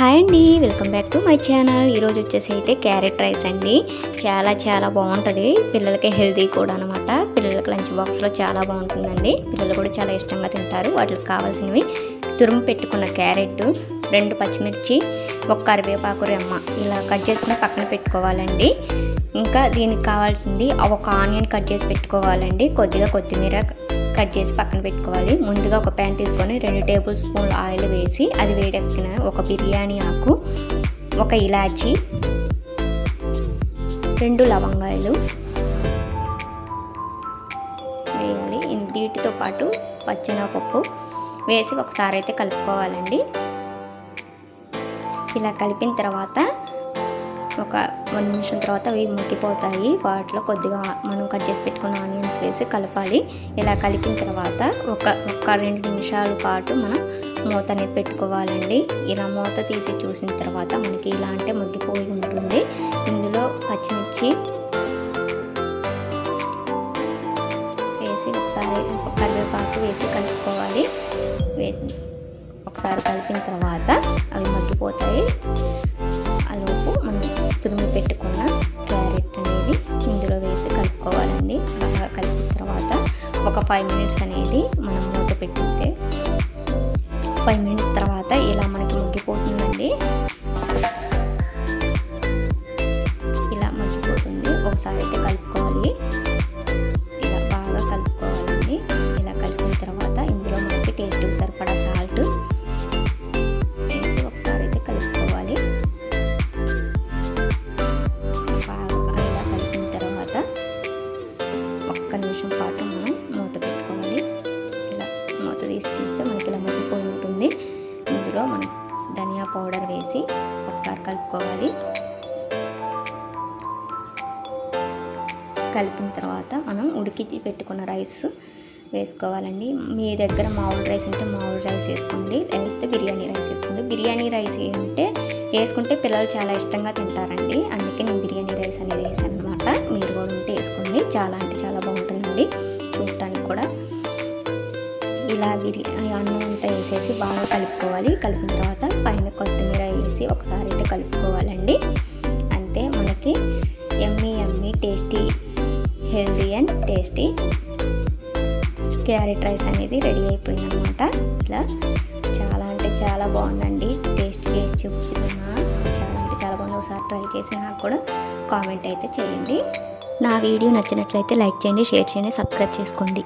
Hi అండి, welcome back to my channel. ఈరోజు వచ్చేసి అయితే క్యారెట్ రైస్ అండి. చాలా బాగుంటుంది. పిల్లలకి హెల్తీ కూడా అనమాట. పిల్లలకి లంచ్ బాక్స్లో చాలా బాగుంటుందండి. పిల్లలు కూడా చాలా ఇష్టంగా తింటారు. వాటికి కావాల్సినవి తురుము పెట్టుకున్న క్యారెట్, 2 పచ్చిమిర్చి, 1 కరివేపాకు రెమ్మ ఇలా కట్ చేసుకుని పక్కన పెట్టుకోవాలండి. ఇంకా దీనికి కావాల్సింది 1 ఆనియన్ కట్ చేసి పెట్టుకోవాలండి. కొద్దిగా కొత్తిమీర కట్ చేసి పక్కన పెట్టుకోవాలి. ముందుగా ఒక ప్యాన్ తీసుకొని 2 టేబుల్ స్పూన్ల ఆయిల్ వేసి అది వేడెక్కిన 1 బిర్యానీ ఆకు, 1 ఇలాచి, 2 లవంగాయలు వేయాలి. వీటితో పాటు పచ్చెనగపప్పు వేసి ఒకసారి అయితే కలుపుకోవాలండి. ఇలా కలిపిన తర్వాత ఒక 1 నిమిషం తర్వాత అవి ముక్కిపోతాయి. వాటిలో కొద్దిగా మనం కట్ చేసి పెట్టుకున్న ఆనియన్స్ వేసి కలపాలి. ఇలా కలిపిన తర్వాత ఒక 2 నిమిషాల పాటు మనం మూత అనేది పెట్టుకోవాలండి. ఇలా మూత తీసి చూసిన తర్వాత మనకి ఇలా అంటే మగ్గిపోయి ఉంటుంది. ఇందులో పచ్చిమిర్చి వేసి ఒకసారి కరివేపాకు వేసి కలుపుకోవాలి. వేసి ఒకసారి కలిపిన తర్వాత అవి మగ్గిపోతాయి. లోపు మనం తురిమి పెట్టుకున్న క్యారెట్ అనేది ఇందులో వేసి కలుపుకోవాలండి. బాగా కలిపిన తర్వాత ఒక 5 మినిట్స్ అనేది మనం మూత పెట్టితే 5 మినిట్స్ తర్వాత ఇలా మనకి మగ్గిపోతుందండి. ఇలా మగ్గిపోతుంది. ఒకసారి అయితే కలుపుకోవాలి. ఇలా బాగా కలుపుకోవాలండి. ఇలా కలిపిన తర్వాత ఇందులో మనకి టేస్ట్కి సరిపడా సాల్ట్ వేసి ఒకసారి అయితే కలుపుకోవాలి. ఒక్క నిమిషం పాటు మనం మూత పెట్టుకోవాలి. ఇలా మూత తీసి చూస్తే మనకి ఇలా మగ్గిపోయి ఉంటుంది. ఇందులో మనం ధనియా పౌడర్ వేసి ఒకసారి కలుపుకోవాలి. కలిపిన తర్వాత మనం ఉడికి పెట్టుకున్న రైస్ వేసుకోవాలండి. మీ దగ్గర మామూలు రైస్ ఉంటే మామూలు రైస్ వేసుకోండి, లేకపోతే బిర్యానీ రైస్ వేసుకోండి. బిర్యానీ రైస్ వేసుకుంటే పిల్లలు చాలా ఇష్టంగా తింటారండి. అందుకే నేను బిర్యానీ రైస్ అనేది వేసాను అనమాట. మీరు కూడా ఉంటే వేసుకోండి. చాలా అంటే చాలా బాగుంటుందండి చూడటానికి కూడా. ఇలా అన్నం అంతా వేసేసి బాగా కలుపుకోవాలి. కలిపిన తర్వాత పైన కొత్తిమీర వేసి ఒకసారి అయితే కలుపుకోవాలండి. అంతే, మనకి yummy tasty, healthy and tasty carrot rice అనేది రెడీ అయిపోయింది అనమాట. ఇలా చాలా అంటే చాలా బాగుందండి. టేస్ట్ చేసి చూపుతున్నా. చాలా అంటే చాలా బాగుంది. ఒకసారి ట్రై చేసి నాకు కూడా కామెంట్ అయితే చేయండి. నా వీడియో నచ్చినట్లయితే లైక్ చేయండి, షేర్ చేయండి, సబ్స్క్రైబ్ చేసుకోండి.